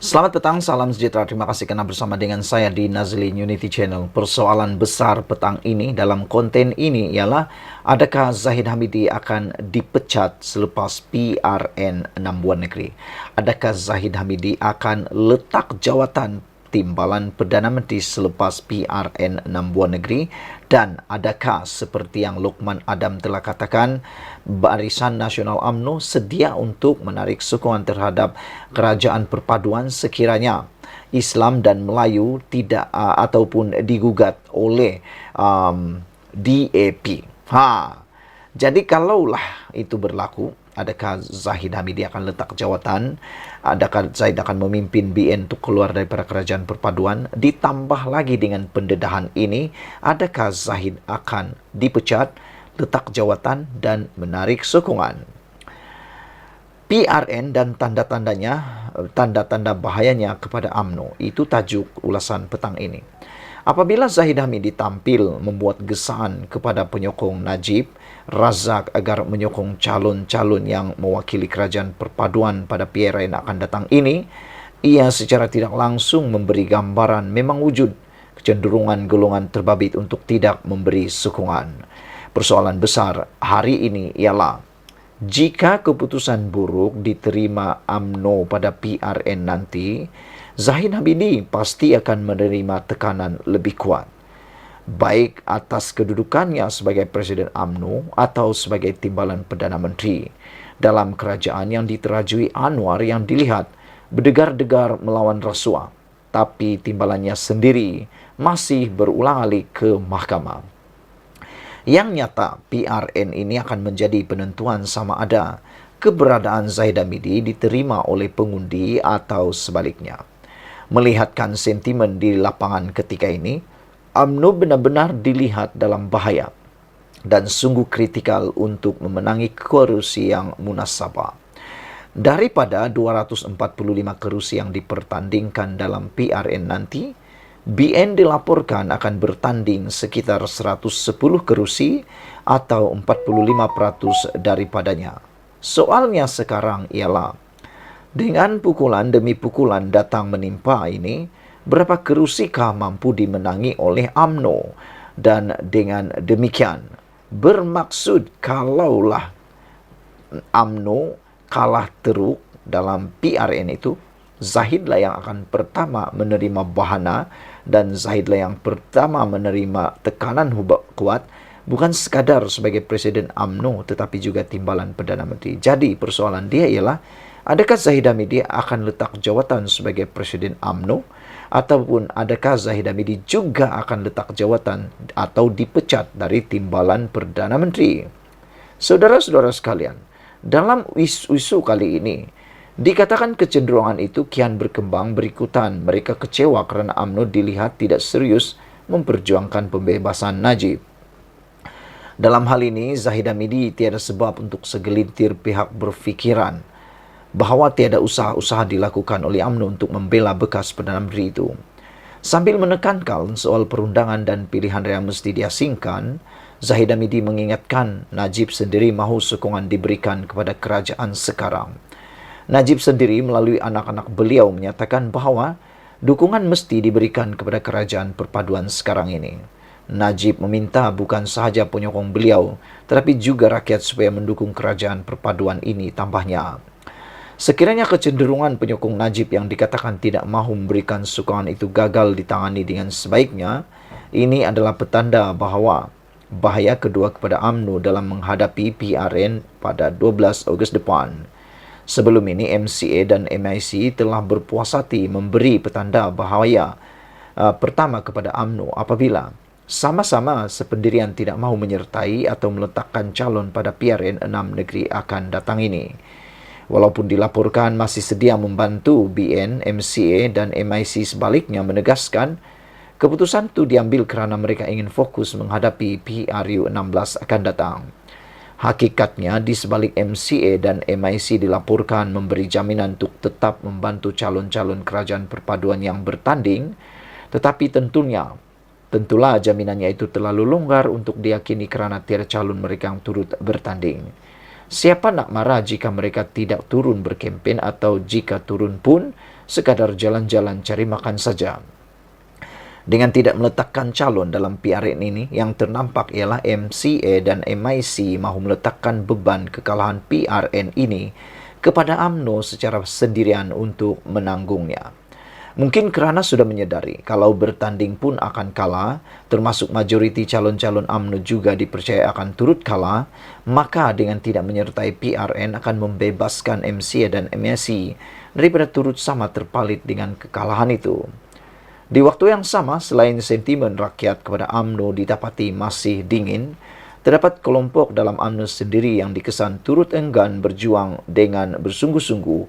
Selamat petang, salam sejahtera. Terima kasih karena bersama dengan saya di Nazlin Unity Channel. Persoalan besar petang ini dalam konten ini ialah adakah Zahid Hamidi akan dipecat selepas PRN 6 buah negeri? Adakah Zahid Hamidi akan letak jawatan timbalan Perdana Menteri selepas PRN 6 buah negeri? Dan adakah seperti yang Lokman Adam telah katakan, Barisan Nasional UMNO sedia untuk menarik sokongan terhadap kerajaan perpaduan sekiranya Islam dan Melayu tidak ataupun digugat oleh DAP. Jadi kalaulah itu berlaku, adakah Zahid Hamidi akan letak jawatan? Adakah Zahid akan memimpin BN untuk keluar daripada kerajaan perpaduan? Ditambah lagi dengan pendedahan ini, adakah Zahid akan dipecat, letak jawatan dan menarik sokongan? PRN dan tanda-tandanya, tanda-tanda bahayanya kepada UMNO, itu tajuk ulasan petang ini. Apabila Zahid Hamidi tampil membuat gesaan kepada penyokong Najib Razak agar menyokong calon-calon yang mewakili kerajaan perpaduan pada PRN akan datang ini, ia secara tidak langsung memberi gambaran memang wujud kecenderungan golongan terbabit untuk tidak memberi sokongan. Persoalan besar hari ini ialah jika keputusan buruk diterima UMNO pada PRN nanti, Zahid Hamidi pasti akan menerima tekanan lebih kuat, baik atas kedudukannya sebagai Presiden UMNO atau sebagai timbalan Perdana Menteri dalam kerajaan yang diterajui Anwar yang dilihat berdegar-degar melawan rasuah, tapi timbalannya sendiri masih berulang alik ke mahkamah. Yang nyata, PRN ini akan menjadi penentuan sama ada keberadaan Zahid Hamidi diterima oleh pengundi atau sebaliknya. Melihatkan sentimen di lapangan ketika ini, UMNO benar-benar dilihat dalam bahaya dan sungguh kritikal untuk memenangi kerusi yang munasabah. Daripada 245 kerusi yang dipertandingkan dalam PRN nanti, BN dilaporkan akan bertanding sekitar 110 kerusi atau 45% daripadanya. Soalnya sekarang ialah, dengan pukulan demi pukulan datang menimpa ini, berapa kerusikah mampu dimenangi oleh UMNO? Dan dengan demikian, bermaksud kalaulah UMNO kalah teruk dalam PRN itu, Zahidlah yang akan pertama menerima bahana dan Zahidlah yang pertama menerima tekanan kuat, bukan sekadar sebagai Presiden UMNO tetapi juga timbalan Perdana Menteri. Jadi persoalan dia ialah, adakah Zahid Hamidi akan letak jawatan sebagai Presiden UMNO ataupun adakah Zahid Hamidi juga akan letak jawatan atau dipecat dari timbalan Perdana Menteri? Saudara-saudara sekalian, dalam isu kali ini, dikatakan kecenderungan itu kian berkembang berikutan. Mereka kecewa kerana UMNO dilihat tidak serius memperjuangkan pembebasan Najib. Dalam hal ini, Zahid Hamidi tiada sebab untuk segelintir pihak berfikiran bahawa tiada usaha-usaha dilakukan oleh UMNO untuk membela bekas Perdana Menteri itu. Sambil menekankan soal perundangan dan pilihan raya mesti diasingkan, Zahid Hamidi mengingatkan Najib sendiri mahu sokongan diberikan kepada kerajaan sekarang. Najib sendiri melalui anak-anak beliau menyatakan bahawa dukungan mesti diberikan kepada kerajaan perpaduan sekarang ini. Najib meminta bukan sahaja penyokong beliau, tetapi juga rakyat supaya mendukung kerajaan perpaduan ini, tambahnya. Sekiranya kecenderungan penyokong Najib yang dikatakan tidak mahu memberikan sokongan itu gagal ditangani dengan sebaiknya, ini adalah petanda bahawa bahaya kedua kepada UMNO dalam menghadapi PRN pada 12 Ogos depan. Sebelum ini, MCA dan MIC telah berpuasati memberi petanda bahaya pertama kepada UMNO apabila sama-sama sependirian tidak mahu menyertai atau meletakkan calon pada PRN 6 negeri akan datang ini. Walaupun dilaporkan masih sedia membantu BN, MCA dan MIC sebaliknya menegaskan keputusan itu diambil kerana mereka ingin fokus menghadapi PRU 16 akan datang. Hakikatnya, di sebalik MCA dan MIC dilaporkan memberi jaminan untuk tetap membantu calon-calon kerajaan perpaduan yang bertanding, tetapi tentulah jaminannya itu terlalu longgar untuk diyakini kerana tiada calon mereka yang turut bertanding. Siapa nak marah jika mereka tidak turun berkempen atau jika turun pun sekadar jalan-jalan cari makan saja. Dengan tidak meletakkan calon dalam PRN ini, yang ternampak ialah MCA dan MIC mahu meletakkan beban kekalahan PRN ini kepada UMNO secara sendirian untuk menanggungnya. Mungkin kerana sudah menyedari kalau bertanding pun akan kalah, termasuk majoriti calon-calon UMNO juga dipercaya akan turut kalah, maka dengan tidak menyertai PRN akan membebaskan MCA dan MIC daripada turut sama terpalit dengan kekalahan itu. Di waktu yang sama, selain sentimen rakyat kepada UMNO didapati masih dingin, terdapat kelompok dalam UMNO sendiri yang dikesan turut enggan berjuang dengan bersungguh-sungguh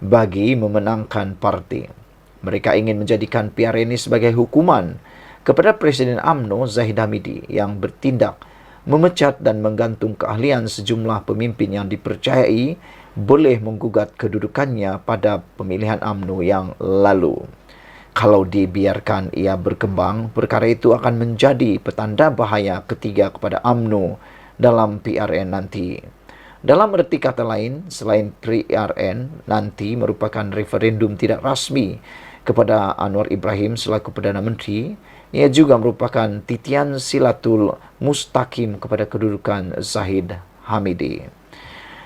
bagi memenangkan parti. Mereka ingin menjadikan PRN ini sebagai hukuman kepada Presiden UMNO Zahid Hamidi yang bertindak memecat dan menggantung keahlian sejumlah pemimpin yang dipercayai boleh menggugat kedudukannya pada pemilihan UMNO yang lalu. Kalau dibiarkan ia berkembang, perkara itu akan menjadi petanda bahaya ketiga kepada UMNO dalam PRN nanti. Dalam erti kata lain, selain PRN nanti merupakan referendum tidak rasmi kepada Anwar Ibrahim selaku Perdana Menteri, ia juga merupakan titian silatul mustaqim kepada kedudukan Zahid Hamidi.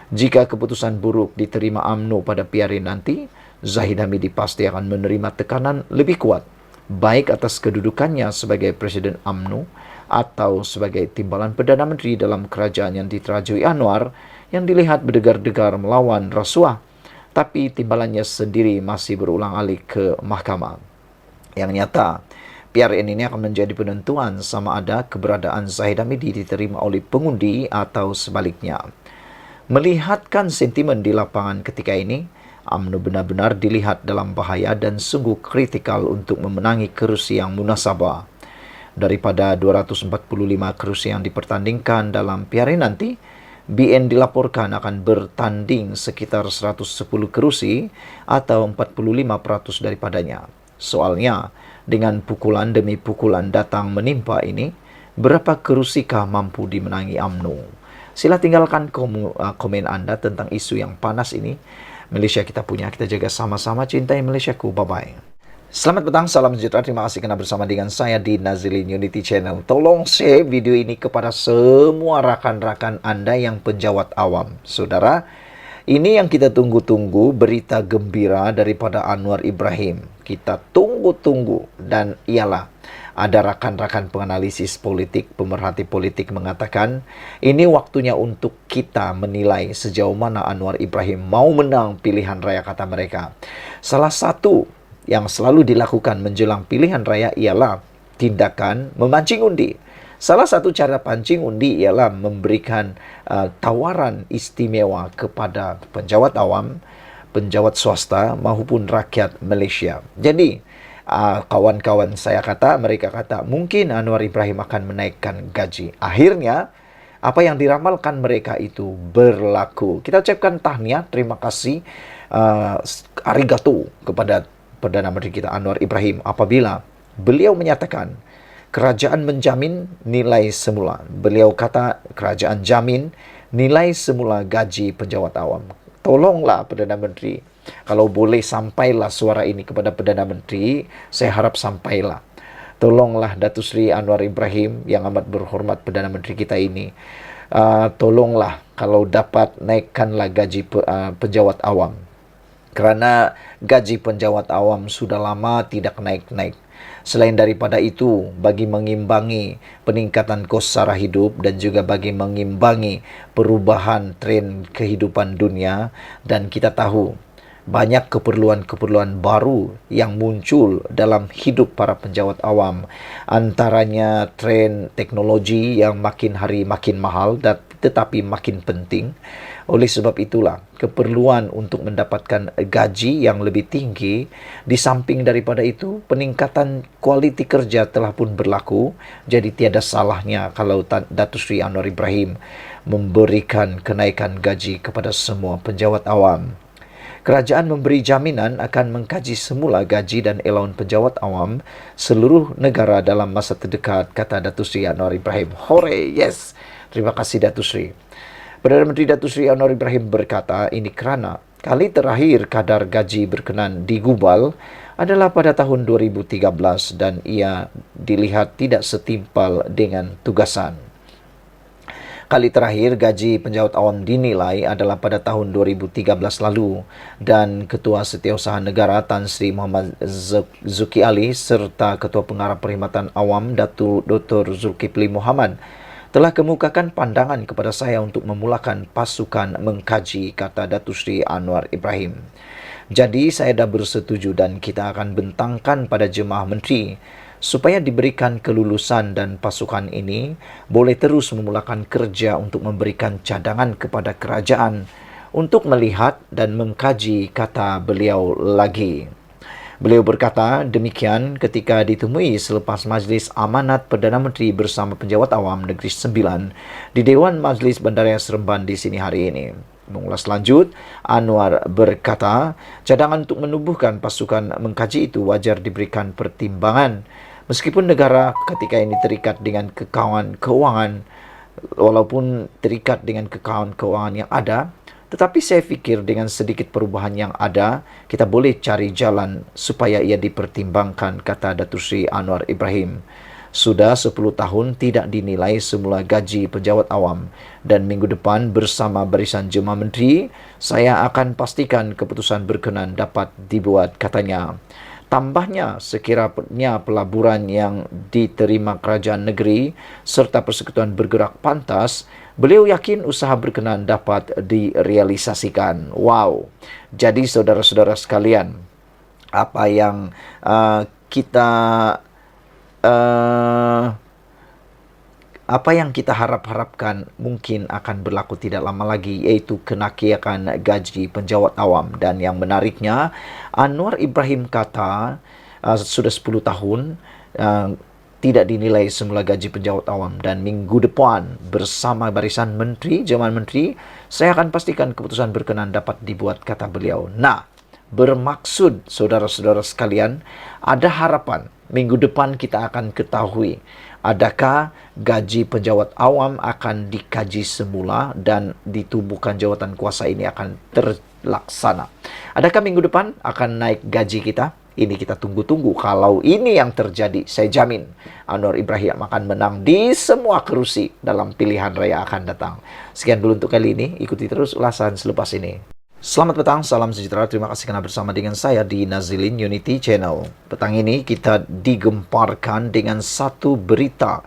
Jika keputusan buruk diterima UMNO pada PRN nanti, Zahid Hamidi pasti akan menerima tekanan lebih kuat, baik atas kedudukannya sebagai Presiden UMNO atau sebagai timbalan Perdana Menteri dalam kerajaan yang diterajui Anwar yang dilihat berdegar-degar melawan rasuah, tapi timbalannya sendiri masih berulang-alik ke mahkamah. Yang nyata, PRN ini akan menjadi penentuan sama ada keberadaan Zahid Hamidi diterima oleh pengundi atau sebaliknya. Melihatkan sentimen di lapangan ketika ini, UMNO benar-benar dilihat dalam bahaya dan sungguh kritikal untuk memenangi kerusi yang munasabah. Daripada 245 kerusi yang dipertandingkan dalam PRN nanti, BN dilaporkan akan bertanding sekitar 110 kerusi atau 45% daripadanya. Soalnya, dengan pukulan demi pukulan datang menimpa ini, berapa kerusikah mampu dimenangi UMNO? Sila tinggalkan komen anda tentang isu yang panas ini. Malaysia kita punya, kita jaga sama-sama, cintai Malaysiaku. Bye-bye. Selamat petang, salam sejahtera. Terima kasih kerana bersama dengan saya di Nazilin Unity Channel. Tolong share video ini kepada semua rakan-rakan anda yang penjawat awam. Saudara, ini yang kita tunggu-tunggu, berita gembira daripada Anwar Ibrahim. Kita tunggu-tunggu, dan ialah ada rakan-rakan penganalisis politik, pemerhati politik mengatakan ini waktunya untuk kita menilai sejauh mana Anwar Ibrahim mau menang pilihan raya, kata mereka. Salah satu yang selalu dilakukan menjelang pilihan raya ialah tindakan memancing undi. Salah satu cara pancing undi ialah memberikan tawaran istimewa kepada penjawat awam, penjawat swasta maupun rakyat Malaysia. Jadi, kawan-kawan saya mereka kata, mungkin Anwar Ibrahim akan menaikkan gaji. Akhirnya, apa yang diramalkan mereka itu berlaku. Kita ucapkan tahniah, terima kasih, arigato kepada Perdana Menteri kita Anwar Ibrahim apabila beliau menyatakan kerajaan menjamin nilai semula. Beliau kata kerajaan jamin nilai semula gaji penjawat awam. Tolonglah Perdana Menteri, kalau boleh sampailah suara ini kepada Perdana Menteri, saya harap sampailah. Tolonglah Datuk Seri Anwar Ibrahim yang amat berhormat Perdana Menteri kita ini. Tolonglah kalau dapat naikkanlah gaji penjawat awam. Kerana gaji penjawat awam sudah lama tidak naik-naik. Selain daripada itu, bagi mengimbangi peningkatan kos sara hidup dan juga bagi mengimbangi perubahan tren kehidupan dunia, dan kita tahu banyak keperluan-keperluan baru yang muncul dalam hidup para penjawat awam. Antaranya tren teknologi yang makin hari makin mahal tetapi makin penting. Oleh sebab itulah, keperluan untuk mendapatkan gaji yang lebih tinggi, di samping daripada itu, peningkatan kualiti kerja telah pun berlaku. Jadi tiada salahnya kalau Datuk Seri Anwar Ibrahim memberikan kenaikan gaji kepada semua penjawat awam. Kerajaan memberi jaminan akan mengkaji semula gaji dan allowance penjawat awam seluruh negara dalam masa terdekat, kata Datuk Seri Anwar Ibrahim. Hooray, yes! Terima kasih Datuk Seri. Perdana Menteri Datuk Seri Anwar Ibrahim berkata ini kerana kali terakhir kadar gaji berkenan digubal adalah pada tahun 2013 dan ia dilihat tidak setimpal dengan tugasan. Kali terakhir gaji penjawat awam dinilai adalah pada tahun 2013 lalu dan Ketua Setiausaha Negara Tan Sri Muhammad Zuki Ali serta Ketua Pengarah Perkhidmatan Awam Datuk Dr. Zulkifli Muhammad telah kemukakan pandangan kepada saya untuk memulakan pasukan mengkaji, kata Datuk Seri Anwar Ibrahim. Jadi saya dah bersetuju dan kita akan bentangkan pada jemaah menteri supaya diberikan kelulusan dan pasukan ini boleh terus memulakan kerja untuk memberikan cadangan kepada kerajaan untuk melihat dan mengkaji, kata beliau lagi. Beliau berkata demikian ketika ditemui selepas Majlis Amanat Perdana Menteri bersama Penjawat Awam Negeri Sembilan di Dewan Majlis Bandaraya Seremban di sini hari ini. Mengulas lanjut, Anwar berkata, cadangan untuk menubuhkan pasukan mengkaji itu wajar diberikan pertimbangan. Meskipun negara ketika ini terikat dengan kekauan keuangan, walaupun terikat dengan kekauan keuangan yang ada, tetapi saya fikir dengan sedikit perubahan yang ada, kita boleh cari jalan supaya ia dipertimbangkan, kata Datuk Seri Anwar Ibrahim. Sudah 10 tahun tidak dinilai semula gaji penjawat awam dan minggu depan bersama barisan jemaah menteri, saya akan pastikan keputusan berkenan dapat dibuat, katanya. Tambahnya, sekiranya pelaburan yang diterima kerajaan negeri serta persekutuan bergerak pantas, beliau yakin usaha berkenan dapat direalisasikan. Wow. Jadi saudara-saudara sekalian, apa yang kita harapkan mungkin akan berlaku tidak lama lagi, iaitu kenaikan gaji penjawat awam. Dan yang menariknya, Anwar Ibrahim kata sudah 10 tahun tidak dinilai semula gaji penjawat awam dan minggu depan bersama barisan menteri, jemaah menteri, saya akan pastikan keputusan berkenan dapat dibuat, kata beliau. Nah, bermaksud saudara-saudara sekalian, ada harapan minggu depan kita akan ketahui adakah gaji penjawat awam akan dikaji semula dan ditubuhkan jawatan kuasa ini akan terlaksana. Adakah minggu depan akan naik gaji kita? Ini kita tunggu-tunggu. Kalau ini yang terjadi, saya jamin Anwar Ibrahim akan menang di semua kerusi dalam pilihan raya akan datang. Sekian dulu untuk kali ini. Ikuti terus ulasan selepas ini. Selamat petang, salam sejahtera. Terima kasih kerana bersama dengan saya di Nazilin Unity Channel. Petang ini kita digemparkan dengan satu berita.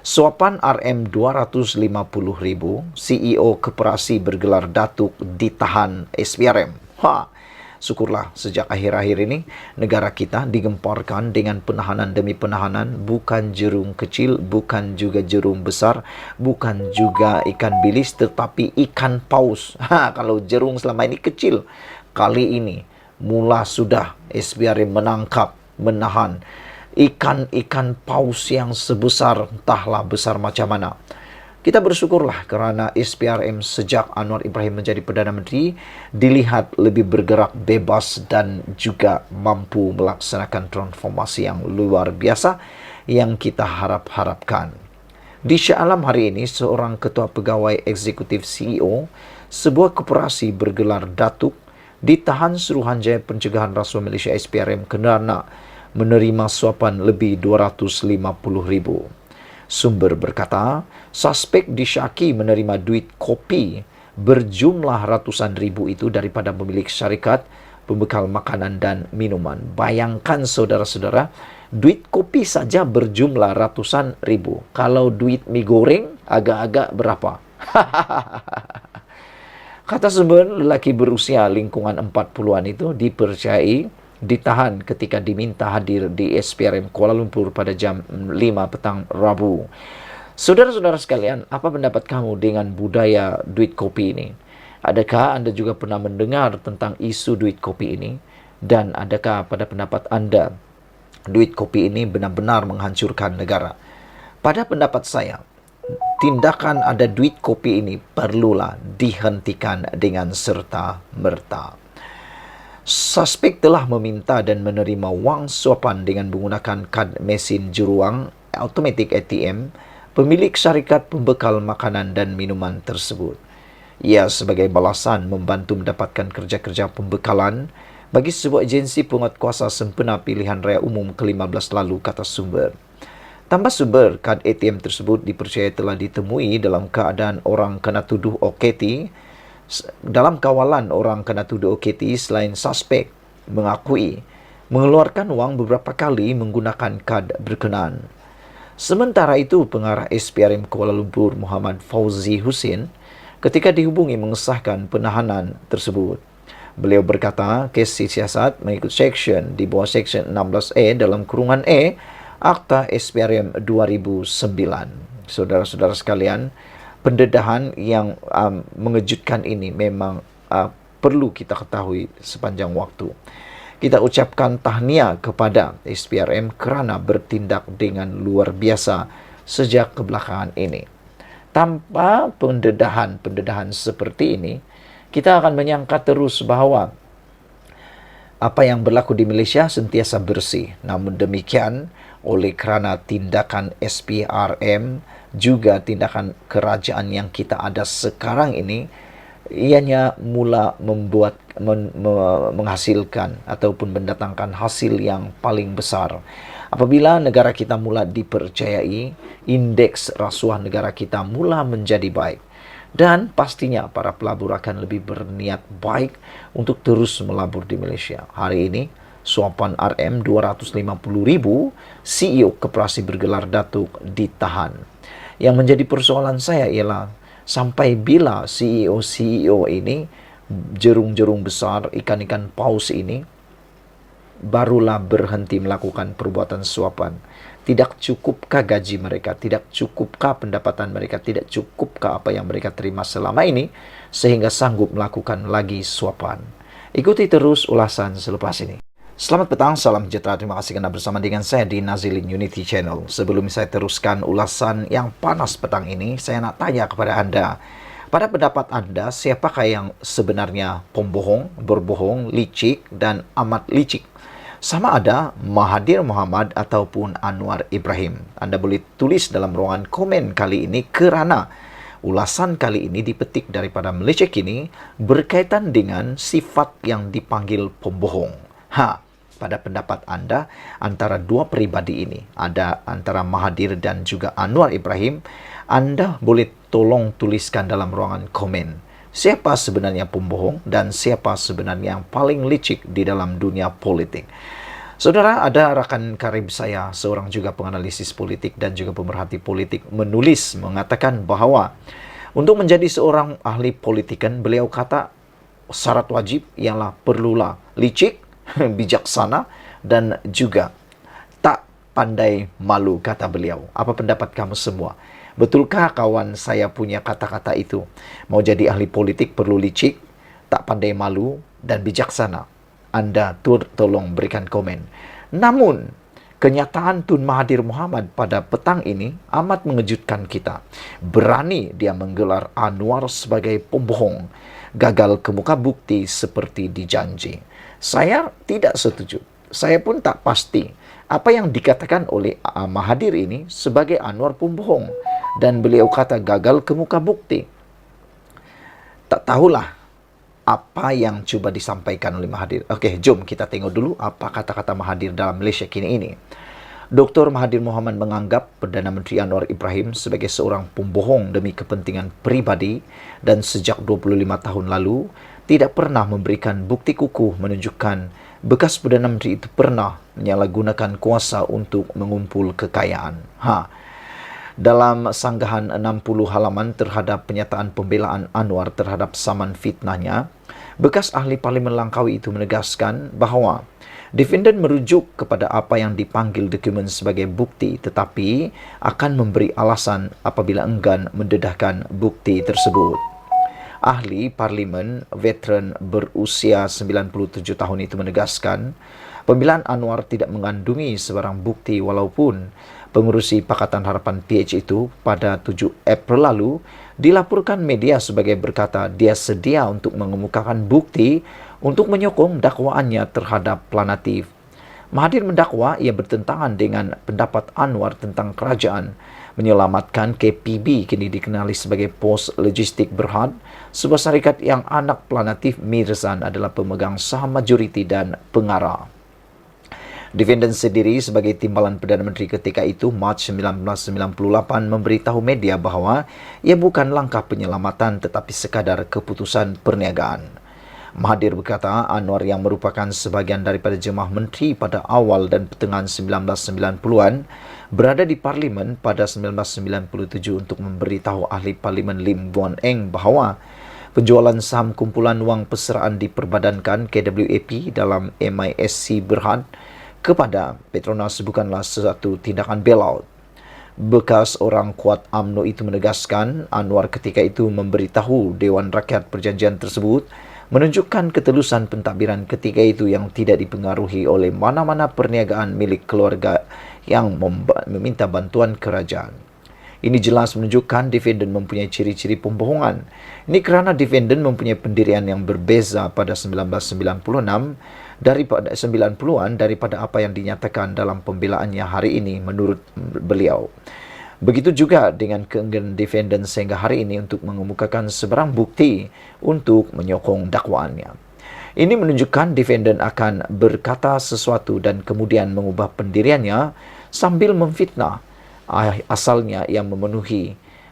Suapan RM250,000, CEO Koperasi Bergelar Datuk ditahan SPRM. Syukurlah sejak akhir-akhir ini negara kita digemparkan dengan penahanan demi penahanan, bukan jerung kecil, bukan juga jerung besar, bukan juga ikan bilis, tetapi ikan paus. Kalau jerung selama ini kecil, kali ini mula sudah SPRM menangkap, menahan ikan-ikan paus yang sebesar, entahlah besar macam mana. Kita bersyukurlah kerana SPRM sejak Anwar Ibrahim menjadi Perdana Menteri dilihat lebih bergerak bebas dan juga mampu melaksanakan transformasi yang luar biasa yang kita harapkan. Di Shah Alam hari ini, seorang ketua pegawai eksekutif CEO sebuah koperasi bergelar Datuk ditahan Suruhanjaya Pencegahan Rasuah Malaysia SPRM kerana menerima suapan lebih 250,000. Sumber berkata, suspek disyaki menerima duit kopi berjumlah ratusan ribu itu daripada pemilik syarikat pembekal makanan dan minuman. Bayangkan saudara-saudara, duit kopi saja berjumlah ratusan ribu. Kalau duit mie goreng agak-agak berapa? Kata sumber, lelaki berusia lingkungan 40-an itu dipercayai ditahan ketika diminta hadir di SPRM Kuala Lumpur pada jam 5 petang Rabu. Saudara-saudara sekalian, apa pendapat kamu dengan budaya duit kopi ini? Adakah anda juga pernah mendengar tentang isu duit kopi ini? Dan adakah pada pendapat anda duit kopi ini benar-benar menghancurkan negara? Pada pendapat saya, tindakan ada duit kopi ini perlulah dihentikan dengan serta-merta. Suspek telah meminta dan menerima wang suapan dengan menggunakan kad mesin juruang automatik ATM pemilik syarikat pembekal makanan dan minuman tersebut. Ia sebagai balasan membantu mendapatkan kerja-kerja pembekalan bagi sebuah agensi penguatkuasa sempena pilihan raya umum ke-15 lalu, kata sumber. Tambah sumber, kad ATM tersebut dipercayai telah ditemui dalam keadaan orang kena tuduh OKT. Dalam kawalan orang kena tuduh OKT, selain suspek mengakui mengeluarkan wang beberapa kali menggunakan kad berkenaan. Sementara itu, pengarah SPRM Kuala Lumpur Muhammad Fauzi Husin ketika dihubungi mengesahkan penahanan tersebut. Beliau berkata, kes siasat mengikut seksyen di bawah seksyen 16A dalam kurungan E Akta SPRM 2009. Saudara-saudara sekalian, pendedahan yang mengejutkan ini memang perlu kita ketahui sepanjang waktu. Kita ucapkan tahniah kepada SPRM kerana bertindak dengan luar biasa sejak kebelakangan ini. Tanpa pendedahan seperti ini, kita akan menyangka terus bahawa apa yang berlaku di Malaysia sentiasa bersih. Namun demikian, oleh kerana tindakan SPRM, juga tindakan kerajaan yang kita ada sekarang ini, ianya mula menghasilkan ataupun mendatangkan hasil yang paling besar. Apabila negara kita mula dipercayai, indeks rasuah negara kita mula menjadi baik. Dan pastinya para pelabur akan lebih berniat baik untuk terus melabur di Malaysia. Hari ini, suapan RM 250,000 CEO koperasi bergelar datuk ditahan. Yang menjadi persoalan saya ialah sampai bila CEO ini, jerung-jerung besar, ikan-ikan paus ini, barulah berhenti melakukan perbuatan suapan. Tidak cukupkah gaji mereka? Tidak cukupkah pendapatan mereka? Tidak cukupkah apa yang mereka terima selama ini sehingga sanggup melakukan lagi suapan? Ikuti terus ulasan selepas ini. Selamat petang, salam sejahtera. Terima kasih kerana bersama dengan saya di Nazilin Unity Channel. Sebelum saya teruskan ulasan yang panas petang ini, saya nak tanya kepada anda. Pada pendapat anda, siapakah yang sebenarnya pembohong, berbohong, licik dan amat licik? Sama ada Mahathir Mohamad ataupun Anwar Ibrahim. Anda boleh tulis dalam ruangan komen kali ini kerana ulasan kali ini dipetik daripada Malaysia Kini berkaitan dengan sifat yang dipanggil pembohong. Pada pendapat anda, antara dua peribadi ini, ada antara Mahathir dan juga Anwar Ibrahim, anda boleh tolong tuliskan dalam ruangan komen. Siapa sebenarnya pembohong dan siapa sebenarnya yang paling licik di dalam dunia politik? Saudara, ada rakan karib saya, seorang juga penganalisis politik dan juga pemerhati politik, menulis mengatakan bahawa untuk menjadi seorang ahli politikan, beliau kata syarat wajib ialah perlulah licik, bijaksana dan juga tak pandai malu, kata beliau. Apa pendapat kamu semua? Betulkah kawan saya punya kata-kata itu? Mau jadi ahli politik perlu licik, tak pandai malu dan bijaksana? Anda tolong berikan komen. Namun, kenyataan Tun Mahathir Mohamad pada petang ini amat mengejutkan kita. Berani dia menggelar Anwar sebagai pembohong, gagal kemuka bukti seperti dijanji. Saya tidak setuju. Saya pun tak pasti apa yang dikatakan oleh Mahathir ini sebagai Anwar pembohong. Dan beliau kata gagal kemuka bukti. Tak tahulah apa yang cuba disampaikan oleh Mahathir. Okey, jom kita tengok dulu apa kata-kata Mahathir dalam Malaysia Kini ini. Dr. Mahathir Mohamad menganggap Perdana Menteri Anwar Ibrahim sebagai seorang pembohong demi kepentingan peribadi dan sejak 25 tahun lalu tidak pernah memberikan bukti kukuh menunjukkan bekas Perdana Menteri itu pernah menyalahgunakan kuasa untuk mengumpul kekayaan. Dalam sanggahan 60 halaman terhadap penyataan pembelaan Anwar terhadap saman fitnahnya, bekas ahli Parlimen Langkawi itu menegaskan bahawa defendant merujuk kepada apa yang dipanggil dokumen sebagai bukti tetapi akan memberi alasan apabila enggan mendedahkan bukti tersebut. Ahli Parlimen veteran berusia 97 tahun itu menegaskan pembelaan Anwar tidak mengandungi sebarang bukti walaupun pengurusi Pakatan Harapan PH itu pada 7 April lalu dilaporkan media sebagai berkata dia sedia untuk mengemukakan bukti untuk menyokong dakwaannya terhadap Planatif. Mahathir mendakwa ia bertentangan dengan pendapat Anwar tentang kerajaan Menyelamatkan KPB kini dikenali sebagai Pos Logistik Berhad, sebuah syarikat yang anak pelanatif Mirzan adalah pemegang saham majoriti dan pengarah. Defendant sendiri sebagai timbalan Perdana Menteri ketika itu, Mac 1998, memberitahu media bahawa ia bukan langkah penyelamatan tetapi sekadar keputusan perniagaan. Mahathir berkata Anwar yang merupakan sebahagian daripada jemaah menteri pada awal dan pertengahan 1990-an berada di Parlimen pada 1997 untuk memberitahu ahli Parlimen Lim Guan Eng bahawa penjualan saham kumpulan wang perseraan diperbadankan KWAP dalam MISC Berhad kepada Petronas bukanlah sesuatu tindakan bailout. Bekas orang kuat UMNO itu menegaskan Anwar ketika itu memberitahu Dewan Rakyat perjanjian tersebut menunjukkan ketelusan pentadbiran ketika itu yang tidak dipengaruhi oleh mana-mana perniagaan milik keluarga yang meminta bantuan kerajaan. Ini jelas menunjukkan defendant mempunyai ciri-ciri pembohongan. Ini kerana defendant mempunyai pendirian yang berbeza pada 1996 daripada 90-an daripada apa yang dinyatakan dalam pembelaannya hari ini menurut beliau. Begitu juga dengan keengganan defendant sehingga hari ini untuk mengemukakan sebarang bukti untuk menyokong dakwaannya. Ini menunjukkan defendant akan berkata sesuatu dan kemudian mengubah pendiriannya sambil memfitnah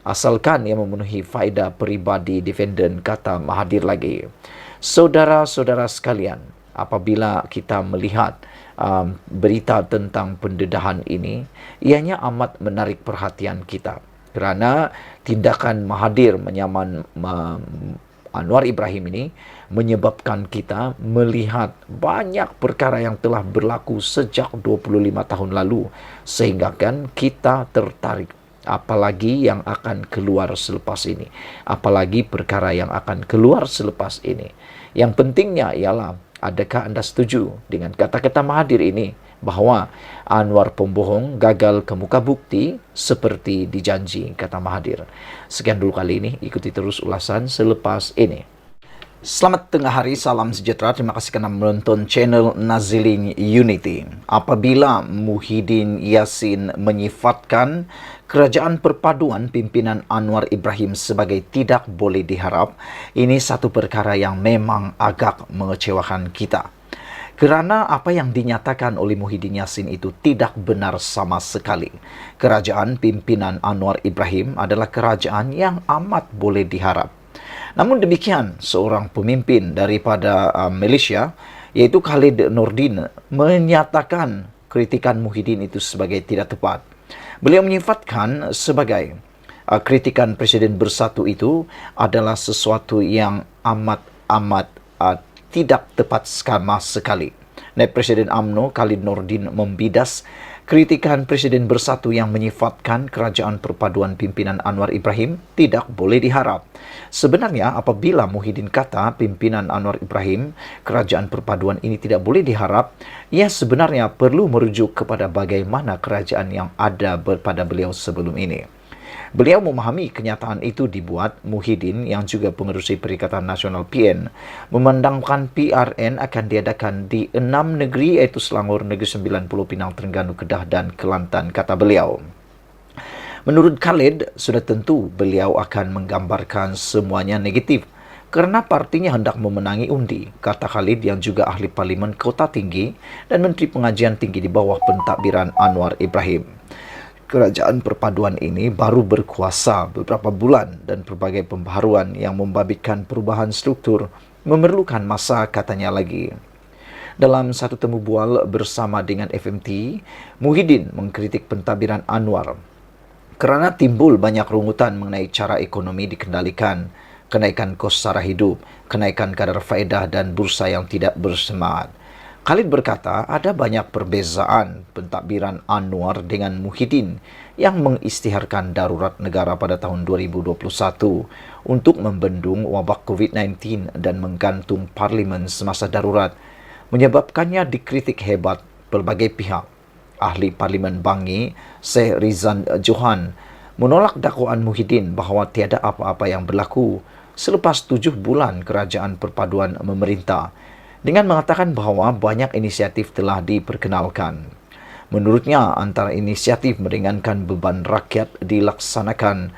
asalkan yang memenuhi faedah peribadi defendant, kata Mahathir lagi. Saudara-saudara sekalian, apabila kita melihat berita tentang pendedahan ini, ianya amat menarik perhatian kita kerana tindakan Mahathir menyaman Anwar Ibrahim ini menyebabkan kita melihat banyak perkara yang telah berlaku sejak 25 tahun lalu sehingga kan kita tertarik apalagi yang akan keluar selepas ini, apalagi perkara yang akan keluar selepas ini. Yang pentingnya ialah, adakah anda setuju dengan kata-kata Mahathir ini bahawa Anwar pembohong gagal ke muka bukti seperti dijanji, kata Mahathir. Sekian dulu kali ini, ikuti terus ulasan selepas ini. Selamat tengah hari, salam sejahtera. Terima kasih kerana menonton channel Nazilin Unity. Apabila Muhyiddin Yassin menyifatkan kerajaan perpaduan pimpinan Anwar Ibrahim sebagai tidak boleh diharap, ini satu perkara yang memang agak mengecewakan kita. Kerana apa yang dinyatakan oleh Muhyiddin Yassin itu tidak benar sama sekali. Kerajaan pimpinan Anwar Ibrahim adalah kerajaan yang amat boleh diharap. Namun demikian, seorang pemimpin daripada Malaysia, iaitu Khalid Nordin, menyatakan kritikan Muhyiddin itu sebagai tidak tepat. Beliau menyifatkan sebagai kritikan Presiden Bersatu itu adalah sesuatu yang amat tidak tepat sama sekali. Naib Presiden UMNO Khalid Nordin membidas kritikan Presiden Bersatu yang menyifatkan kerajaan perpaduan pimpinan Anwar Ibrahim tidak boleh diharap. Sebenarnya apabila Muhyiddin kata pimpinan Anwar Ibrahim kerajaan perpaduan ini tidak boleh diharap, ia sebenarnya perlu merujuk kepada bagaimana kerajaan yang ada pada beliau sebelum ini. Beliau memahami kenyataan itu dibuat Muhyiddin yang juga pengerusi Perikatan Nasional PN memandangkan PRN akan diadakan di 6 negeri iaitu Selangor, Negeri Sembilan, Pulau Pinang, Terengganu, Kedah dan Kelantan, kata beliau. Menurut Khalid, sudah tentu beliau akan menggambarkan semuanya negatif kerana partinya hendak memenangi undi, kata Khalid yang juga ahli Parlimen Kota Tinggi dan Menteri Pengajian Tinggi di bawah pentadbiran Anwar Ibrahim. Kerajaan perpaduan ini baru berkuasa beberapa bulan dan pelbagai pembaharuan yang membabitkan perubahan struktur memerlukan masa, katanya lagi. Dalam satu temu bual bersama dengan FMT, Muhyiddin mengkritik pentadbiran Anwar kerana timbul banyak rungutan mengenai cara ekonomi dikendalikan, kenaikan kos sara hidup, kenaikan kadar faedah dan bursa yang tidak bersemangat. Khalid berkata ada banyak perbezaan pentadbiran Anwar dengan Muhyiddin yang mengisytiharkan darurat negara pada tahun 2021 untuk membendung wabak COVID-19 dan menggantung Parlimen semasa darurat, menyebabkannya dikritik hebat pelbagai pihak. Ahli Parlimen Bangi, Syekh Rizan Johan, menolak dakwaan Muhyiddin bahawa tiada apa-apa yang berlaku selepas 7 bulan kerajaan perpaduan memerintah, dengan mengatakan bahawa banyak inisiatif telah diperkenalkan. Menurutnya, antara inisiatif meringankan beban rakyat dilaksanakan,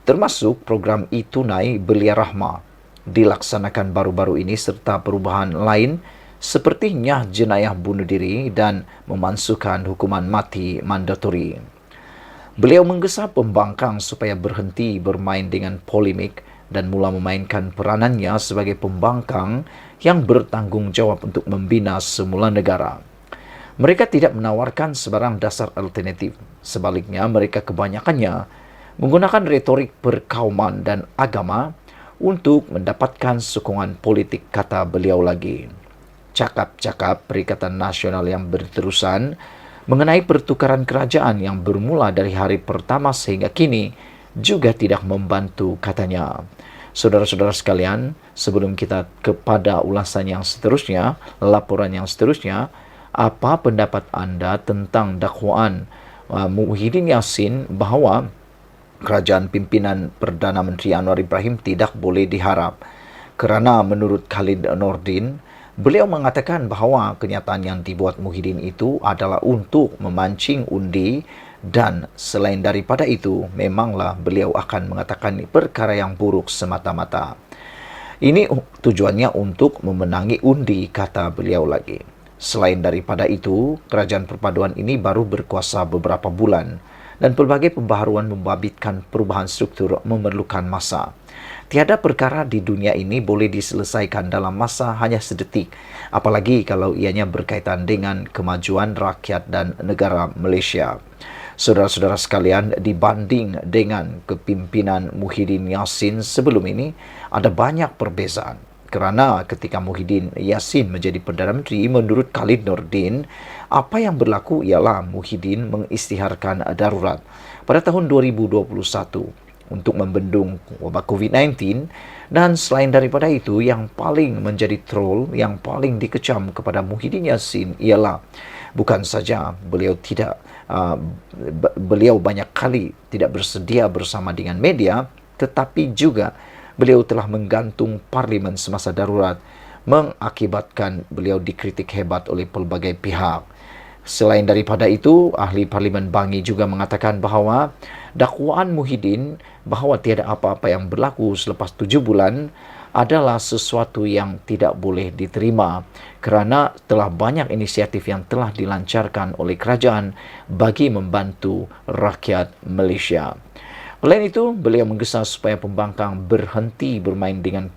termasuk program e-tunai Belia Rahma dilaksanakan baru-baru ini serta perubahan lain seperti nyah jenayah bunuh diri dan memasukkan hukuman mati mandatori. Beliau menggesa pembangkang supaya berhenti bermain dengan polemik dan mula memainkan peranannya sebagai pembangkang yang bertanggungjawab untuk membina semula negara. Mereka tidak menawarkan sebarang dasar alternatif. Sebaliknya, mereka kebanyakannya menggunakan retorik perkauman dan agama untuk mendapatkan sokongan politik, kata beliau lagi. Cakap-cakap Perikatan Nasional yang berterusan mengenai pertukaran kerajaan yang bermula dari hari pertama sehingga kini juga tidak membantu, katanya. Saudara-saudara sekalian, sebelum kita kepada ulasan yang seterusnya, laporan yang seterusnya, apa pendapat anda tentang dakwaan Muhyiddin Yassin bahawa kerajaan pimpinan Perdana Menteri Anwar Ibrahim tidak boleh diharap? Kerana menurut Khalid Nordin, beliau mengatakan bahawa kenyataan yang dibuat Muhyiddin itu adalah untuk memancing undi dan selain daripada itu, memanglah beliau akan mengatakan perkara yang buruk semata-mata. Ini tujuannya untuk memenangi undi, kata beliau lagi. Selain daripada itu, kerajaan perpaduan ini baru berkuasa beberapa bulan dan pelbagai pembaharuan membabitkan perubahan struktur memerlukan masa. Tiada perkara di dunia ini boleh diselesaikan dalam masa hanya sedetik, apalagi kalau ianya berkaitan dengan kemajuan rakyat dan negara Malaysia. Saudara-saudara sekalian, dibanding dengan kepimpinan Muhyiddin Yassin sebelum ini, ada banyak perbezaan. Kerana ketika Muhyiddin Yassin menjadi Perdana Menteri, menurut Khalid Nordin, apa yang berlaku ialah Muhyiddin mengisytiharkan darurat pada tahun 2021 untuk membendung wabak COVID-19 dan selain daripada itu, yang paling menjadi troll, yang paling dikecam kepada Muhyiddin Yassin ialah bukan saja beliau beliau banyak kali tidak bersedia bersama dengan media, tetapi juga beliau telah menggantung parlimen semasa darurat, mengakibatkan beliau dikritik hebat oleh pelbagai pihak. Selain daripada itu, ahli Parlimen Bangi juga mengatakan bahawa dakwaan Muhyiddin bahawa tiada apa-apa yang berlaku selepas 7 bulan adalah sesuatu yang tidak boleh diterima kerana telah banyak inisiatif yang telah dilancarkan oleh kerajaan bagi membantu rakyat Malaysia. Selain itu, beliau menggesa supaya pembangkang berhenti bermain dengan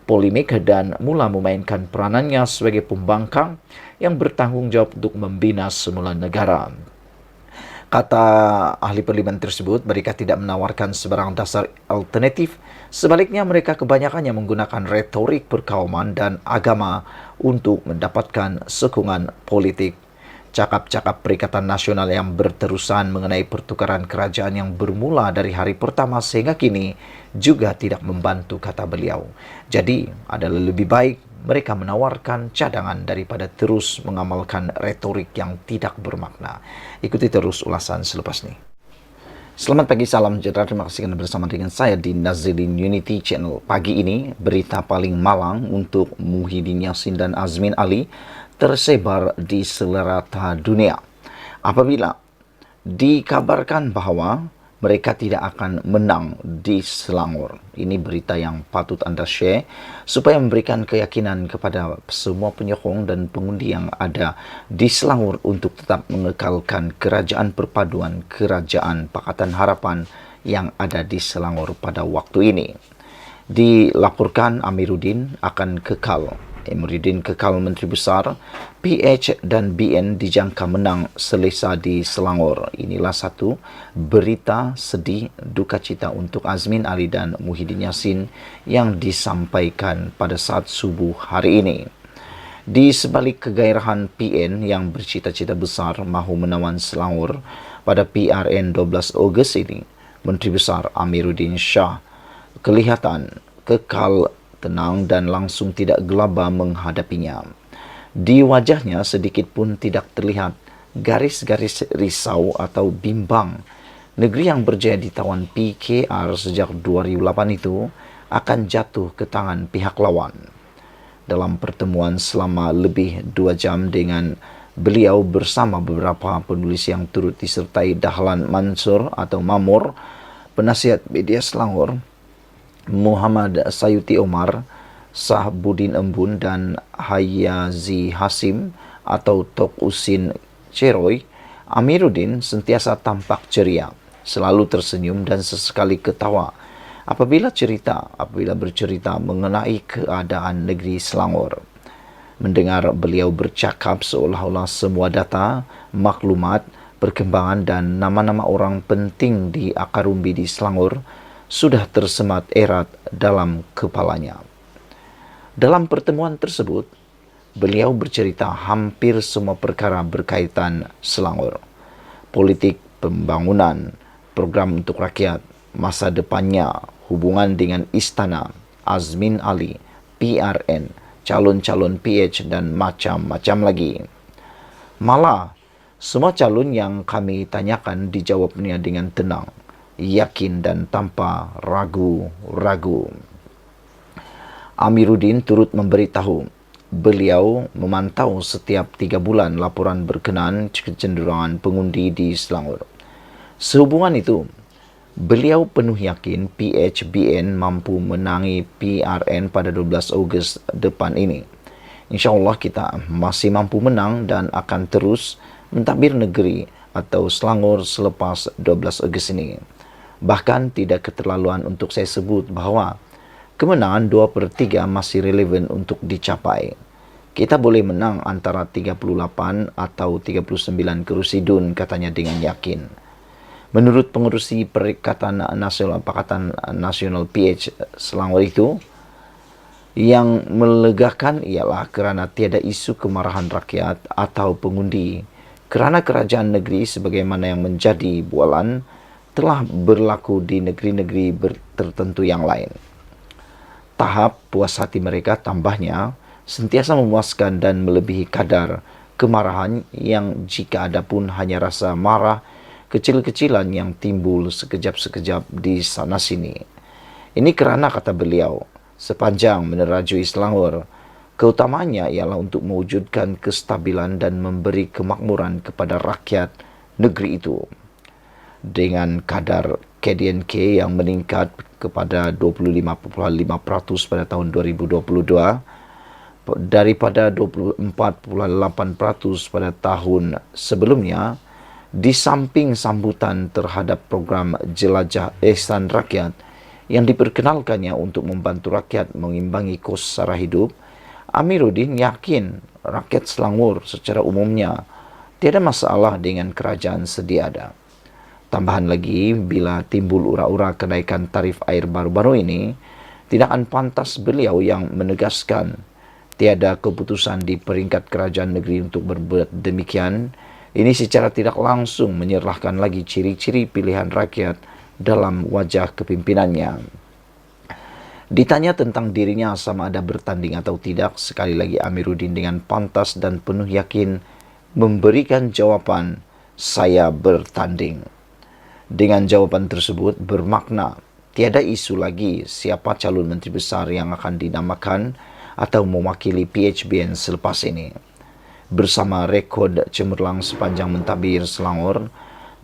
polemik dan mula memainkan peranannya sebagai pembangkang yang bertanggungjawab untuk membina semula negara. Kata ahli parlimen tersebut, mereka tidak menawarkan sebarang dasar alternatif. Sebaliknya, mereka kebanyakannya menggunakan retorik perkauman dan agama untuk mendapatkan sokongan politik. Cakap-cakap Perikatan Nasional yang berterusan mengenai pertukaran kerajaan yang bermula dari hari pertama sehingga kini juga tidak membantu, kata beliau. Jadi, adalah lebih baik mereka menawarkan cadangan daripada terus mengamalkan retorik yang tidak bermakna. Ikuti terus ulasan selepas ini. Selamat pagi, salam sejahtera. Terima kasih kerana bersama dengan saya di Nazilin Unity Channel. Pagi ini, berita paling malang untuk Muhyiddin Yassin dan Azmin Ali tersebar di selerata dunia apabila dikabarkan bahawa mereka tidak akan menang di Selangor. Ini berita yang patut anda share supaya memberikan keyakinan kepada semua penyokong dan pengundi yang ada di Selangor untuk tetap mengekalkan kerajaan perpaduan, kerajaan Pakatan Harapan yang ada di Selangor pada waktu ini. Dilaporkan Amiruddin akan kekal. Amiruddin kekal Menteri Besar, PH dan BN dijangka menang selesa di Selangor. Inilah satu berita sedih duka cita untuk Azmin Ali dan Muhyiddin Yassin yang disampaikan pada saat subuh hari ini. Di sebalik kegairahan PN yang bercita-cita besar mahu menawan Selangor pada PRN 12 Ogos ini, Menteri Besar Amiruddin Shah kelihatan kekal tenang dan langsung tidak gelabah menghadapinya. Di wajahnya sedikit pun tidak terlihat garis-garis risau atau bimbang. Negeri yang berjaya ditawan PKR sejak 2008 itu akan jatuh ke tangan pihak lawan. Dalam pertemuan selama lebih 2 jam dengan Beliau bersama beberapa penulis yang turut disertai Dahlan Mansur atau Mamur, penasihat media Selangor, Muhammad Sayuti Omar, Sahbudin Embun dan Hayazi Hasim atau Tok Usin Ceroy, Amiruddin sentiasa tampak ceria, selalu tersenyum dan sesekali ketawa apabila bercerita mengenai keadaan negeri Selangor. Mendengar beliau bercakap seolah-olah semua data, maklumat, perkembangan dan nama-nama orang penting di akar umbi di Selangor sudah tersemat erat dalam kepalanya. Dalam pertemuan tersebut, beliau bercerita hampir semua perkara berkaitan Selangor. Politik, pembangunan, program untuk rakyat, masa depannya, hubungan dengan istana, Azmin Ali, PRN, calon-calon PH dan macam-macam lagi. Malah, semua calon yang kami tanyakan dijawabnya dengan tenang, yakin dan tanpa ragu-ragu. Amiruddin turut memberitahu, beliau memantau setiap 3 bulan laporan berkenaan kecenderungan pengundi di Selangor. Sehubungan itu, beliau penuh yakin PHBN mampu menangi PRN pada 12 Ogos depan ini. InsyaAllah kita masih mampu menang dan akan terus mentadbir negeri atau Selangor selepas 12 Ogos ini. Bahkan tidak keterlaluan untuk saya sebut bahawa kemenangan 2/3 masih relevan untuk dicapai. Kita boleh menang antara 38 atau 39 kerusi DUN, katanya dengan yakin. Menurut pengerusi Pakatan Nasional PH Selangor itu, yang melegakan ialah kerana tiada isu kemarahan rakyat atau pengundi, kerana kerajaan negeri sebagaimana yang menjadi bualan telah berlaku di negeri-negeri tertentu yang lain. Tahap puas hati mereka tambahnya sentiasa memuaskan dan melebihi kadar kemarahan yang jika ada pun hanya rasa marah kecil-kecilan yang timbul sekejap-sekejap di sana-sini. Ini kerana, kata beliau, sepanjang menerajui Selangor, keutamaannya ialah untuk mewujudkan kestabilan dan memberi kemakmuran kepada rakyat negeri itu. Dengan kadar KDNK yang meningkat kepada 25.5% pada tahun 2022, daripada 24.8% pada tahun sebelumnya, di samping sambutan terhadap program Jelajah Ihsan Rakyat yang diperkenalkannya untuk membantu rakyat mengimbangi kos sara hidup, Amiruddin yakin rakyat Selangor secara umumnya tiada masalah dengan kerajaan sedia ada. Tambahan lagi, bila timbul ura-ura kenaikan tarif air baru-baru ini, tidak akan pantas beliau yang menegaskan tiada keputusan di peringkat kerajaan negeri untuk berbuat demikian. Ini secara tidak langsung menyerahkan lagi ciri-ciri pilihan rakyat dalam wajah kepimpinannya. Ditanya tentang dirinya sama ada bertanding atau tidak, sekali lagi Amiruddin dengan pantas dan penuh yakin memberikan jawapan, saya bertanding. Dengan jawapan tersebut bermakna tiada isu lagi siapa calon menteri besar yang akan dinamakan atau mewakili PHBN selepas ini. Bersama rekod cemerlang sepanjang mentadbir Selangor,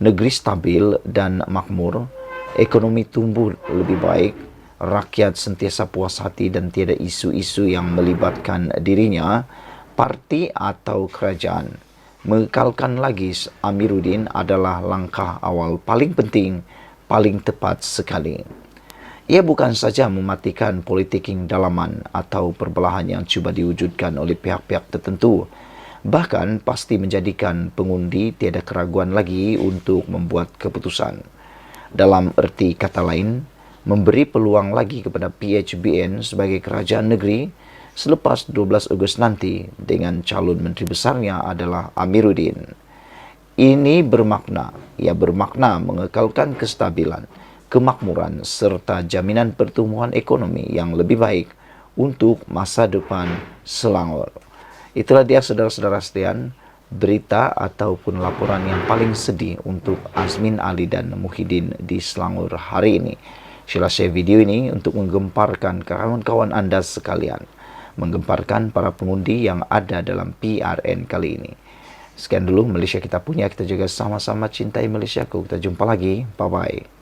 negeri stabil dan makmur, ekonomi tumbuh lebih baik, rakyat sentiasa puas hati dan tiada isu-isu yang melibatkan dirinya, parti atau kerajaan. Mengekalkan lagi Amiruddin adalah langkah awal paling penting, paling tepat sekali. Ia bukan saja mematikan politik dalaman atau perbelahan yang cuba diwujudkan oleh pihak-pihak tertentu, bahkan pasti menjadikan pengundi tiada keraguan lagi untuk membuat keputusan. Dalam erti kata lain, memberi peluang lagi kepada PHBN sebagai kerajaan negeri selepas 12 Ogos nanti dengan calon menteri besarnya adalah Amiruddin. Ini bermakna mengekalkan kestabilan, kemakmuran serta jaminan pertumbuhan ekonomi yang lebih baik untuk masa depan Selangor. Itulah dia saudara-saudara sekalian, berita ataupun laporan yang paling sedih untuk Azmin Ali dan Muhyiddin di Selangor hari ini. Sila share video ini untuk menggemparkan kawan-kawan anda sekalian, menggemparkan para pengundi yang ada dalam PRN kali ini. Sekian dulu Malaysia kita punya. Kita juga sama-sama cintai Malaysiaku. Kita jumpa lagi. Bye-bye.